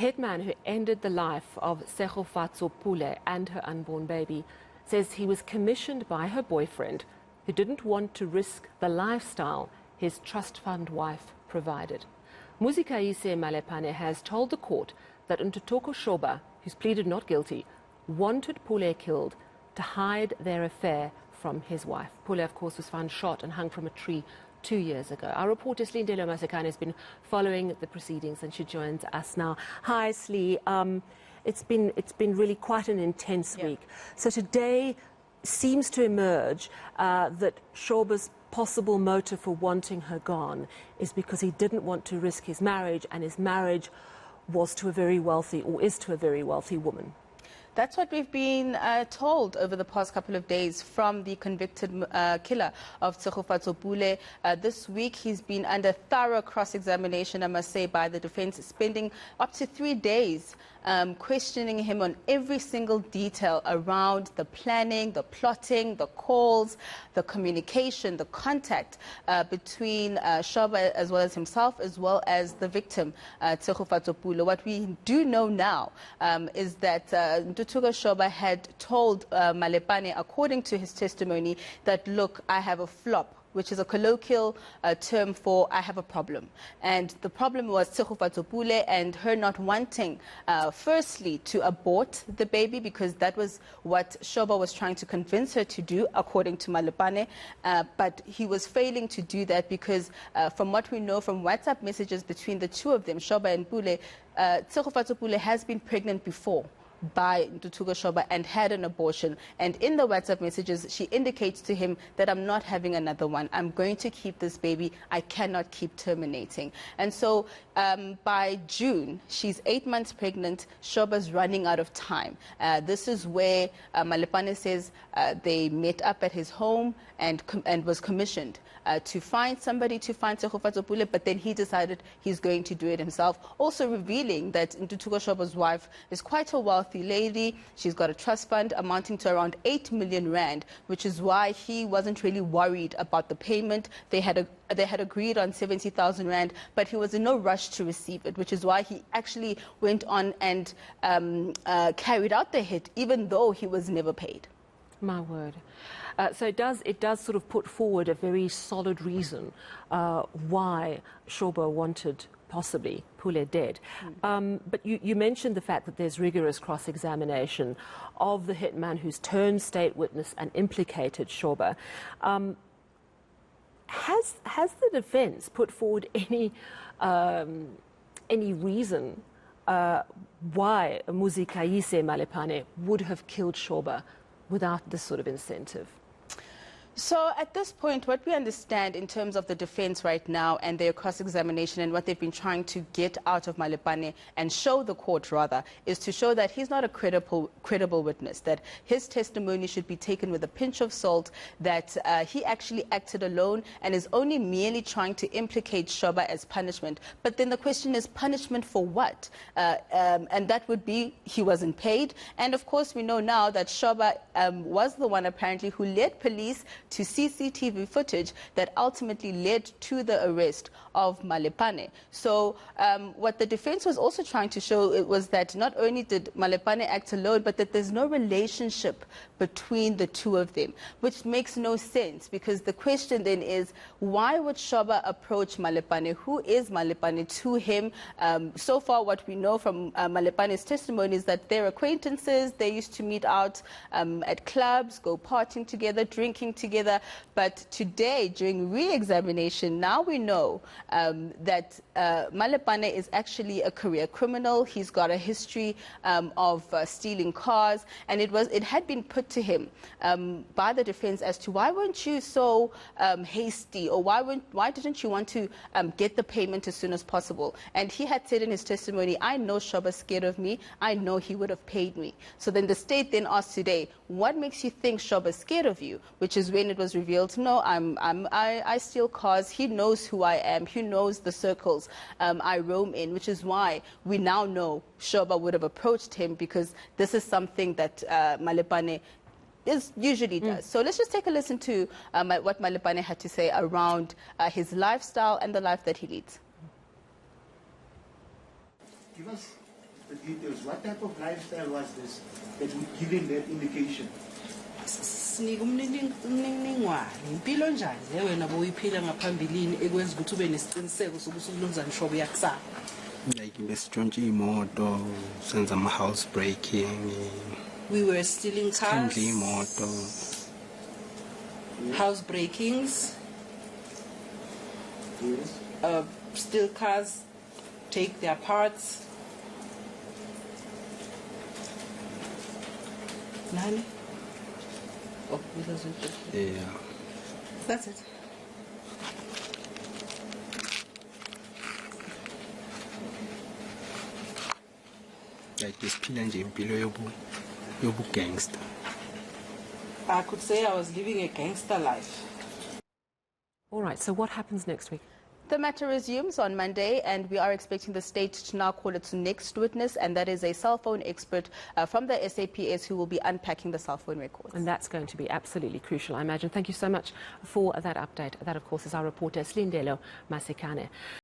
Hitman who ended the life of Tshegofatso Pule and her unborn baby says he was commissioned by her boyfriend who didn't want to risk the lifestyle his trust fund wife provided. Musikaise Malepane has told the court that Shoba, who's pleaded not guilty, wanted Pule killed to hide their affair from his wife. Pule, of course, was found shot and hung from a tree 2 years ago. Our reporter Silindelo Masikane has been following the proceedings and she joins us now. Hi, Slee. It's been really quite an intense week. So today seems to emerge that Shoba's possible motive for wanting her gone is because he didn't want to risk his marriage, and his marriage was to a very wealthy, or is to a very wealthy woman. That's what we've been told over the past couple of days from the convicted killer of Tshegofatso Pule. This week he's been under thorough cross-examination, I must say, by the defense, spending up to 3 days questioning him on every single detail around the planning, the plotting, the calls, the communication, the contact between Shoba as well as himself, as well as the victim, Tshegofatso Pule. What we do know now is that Shoba had told Malepane, according to his testimony, that, look, I have a flop, which is a colloquial term for I have a problem. And the problem was Tshegofatso Pule and her not wanting, firstly, to abort the baby, because that was what Shoba was trying to convince her to do, according to Malepane. But he was failing to do that because, from what we know from WhatsApp messages between the two of them, Shoba and Pule, Tshegofatso Pule has been pregnant before by Shoba and had an abortion, and in the WhatsApp messages she indicates to him that I'm not having another one, I'm going to keep this baby, I cannot keep terminating. And so by June she's 8 months pregnant. Shoba's running out of time. This is where Malepane says they met up at his home and was commissioned to find somebody to find Tshegofatso Pule, but then he decided he's going to do it himself, also revealing that Shoba's wife is quite a wealthy lady. She's got a trust fund amounting to around 8 million rand, which is why he wasn't really worried about the payment. They had agreed on 70,000 rand, but he was in no rush to receive it, which is why he actually went on and carried out the hit, even though he was never paid. My word. So it does sort of put forward a very solid reason why Shoba wanted possibly Pule dead. But you mentioned the fact that there's rigorous cross-examination of the hitman who's turned state witness and implicated Shoba. Has the defense put forward any reason why Musikaise Malepane would have killed Shoba without this sort of incentive? So at this point, what we understand in terms of the defense right now and their cross-examination and what they've been trying to get out of Malepane and show the court, rather, is to show that he's not a credible witness, that his testimony should be taken with a pinch of salt, that he actually acted alone and is only merely trying to implicate Shoba as punishment. But then the question is, punishment for what? And that would be he wasn't paid. And of course, we know now that Shoba was the one apparently who led police to CCTV footage that ultimately led to the arrest of Malepane. So what the defense was also trying to show was that not only did Malepane act alone, but that there's no relationship between the two of them, which makes no sense, because the question then is, why would Shoba approach Malepane? Who is Malepane to him? So far what we know from Malepane's testimony is that they're acquaintances. They used to meet out at clubs, go partying together, drinking together. But today, during re-examination, now we know that Malepane is actually a career criminal. He's got a history of stealing cars, and it had been put to him by the defense as to why weren't you so hasty, or why didn't you want to get the payment as soon as possible? And he had said in his testimony, I know Shoba's scared of me, I know he would have paid me. So then the state then asked today, what makes you think Shoba's scared of you? Which is when it was revealed, no, I steal cars, he knows who I am, he knows the circles I roam in, which is why we now know Shoba would have approached him, because this is something that Malepane usually does. So let's just take a listen to what Malepane had to say around his lifestyle and the life that he leads. Give us the details. What type of lifestyle was this that would give him that indication? Sinika umniningwane impilo njani le wena boyiphila ngaphambilini ekwenza ukuthi ube nesiciniseko sokuthi ukulunza inshobo yakusasa. Like besitshontshe imoto, senza ama house breaking. We were stealing cars, imoto. house breakings, Yes. steal cars, take their parts. Nani? Oh, because Yeah. that's it. Like isiphila nje impilo yobu gangster. I could say I was living a gangster life. All right, so what happens next week? The matter resumes on Monday, and we are expecting the state to now call its next witness, and that is a cell phone expert from the SAPS who will be unpacking the cell phone records. And that's going to be absolutely crucial, I imagine. Thank you so much for that update. That, of course, is our reporter, Silindelo Masikane.